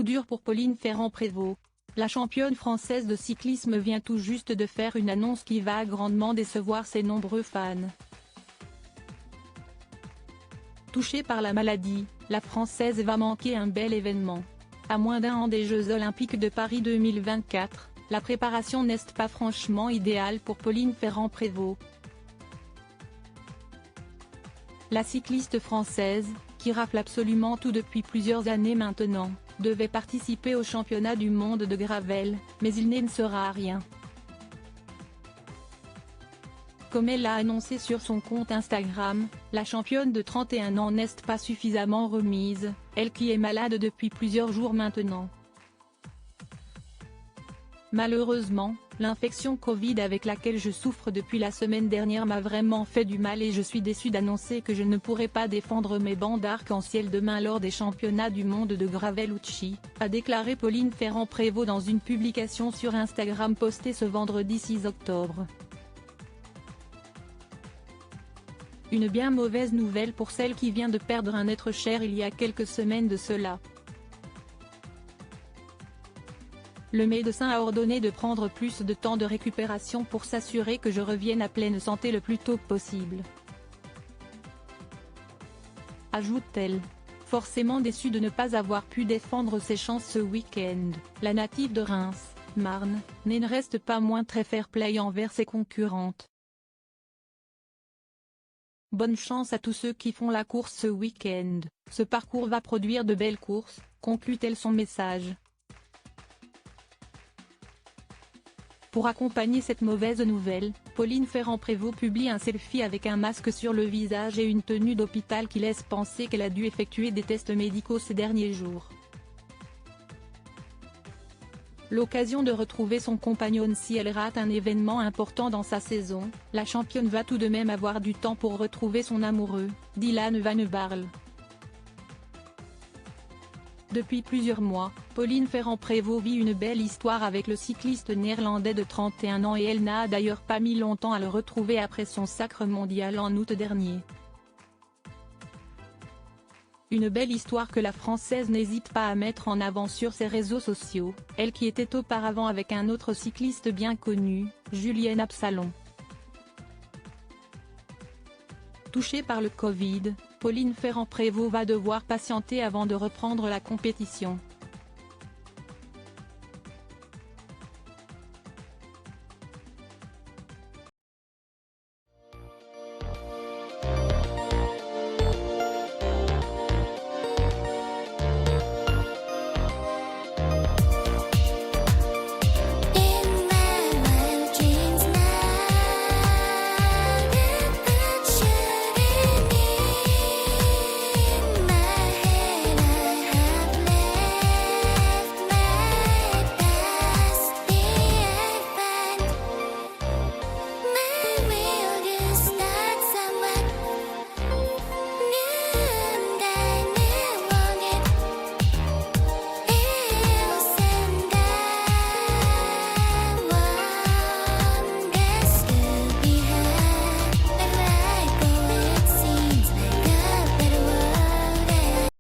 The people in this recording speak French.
Coup dur pour Pauline Ferrand-Prévot. La championne française de cyclisme vient tout juste de faire une annonce qui va grandement décevoir ses nombreux fans. Touchée par la maladie, la Française va manquer un bel événement. À moins d'un an des Jeux Olympiques de Paris 2024, la préparation n'est pas franchement idéale pour Pauline Ferrand-Prévot. La cycliste française, qui rafle absolument tout depuis plusieurs années maintenant, devait participer au championnat du monde de Gravel, mais il ne sera rien. Comme elle l'a annoncé sur son compte Instagram, la championne de 31 ans n'est pas suffisamment remise, elle qui est malade depuis plusieurs jours maintenant. Malheureusement, l'infection Covid avec laquelle je souffre depuis la semaine dernière m'a vraiment fait du mal et je suis déçue d'annoncer que je ne pourrai pas défendre mes bandes arc-en-ciel demain lors des championnats du monde de Gravel-Utchi, a déclaré Pauline Ferrand-Prévot dans une publication sur Instagram postée ce vendredi 6 octobre. Une bien mauvaise nouvelle pour celle qui vient de perdre un être cher il y a quelques semaines de cela. Le médecin a ordonné de prendre plus de temps de récupération pour s'assurer que je revienne à pleine santé le plus tôt possible. Ajoute-t-elle. Forcément déçue de ne pas avoir pu défendre ses chances ce week-end, la native de Reims, Marne, ne reste pas moins très fair-play envers ses concurrentes. Bonne chance à tous ceux qui font la course ce week-end, ce parcours va produire de belles courses, conclut-elle son message. Pour accompagner cette mauvaise nouvelle, Pauline Ferrand-Prévot publie un selfie avec un masque sur le visage et une tenue d'hôpital qui laisse penser qu'elle a dû effectuer des tests médicaux ces derniers jours. L'occasion de retrouver son compagnon si elle rate un événement important dans sa saison, la championne va tout de même avoir du temps pour retrouver son amoureux, Dylan van Baarle. Depuis plusieurs mois, Pauline Ferrand-Prévot vit une belle histoire avec le cycliste néerlandais de 31 ans et elle n'a d'ailleurs pas mis longtemps à le retrouver après son sacre mondial en août dernier. Une belle histoire que la Française n'hésite pas à mettre en avant sur ses réseaux sociaux, elle qui était auparavant avec un autre cycliste bien connu, Julien Absalon. Touchée par le Covid, Pauline Ferrand-Prévot va devoir patienter avant de reprendre la compétition.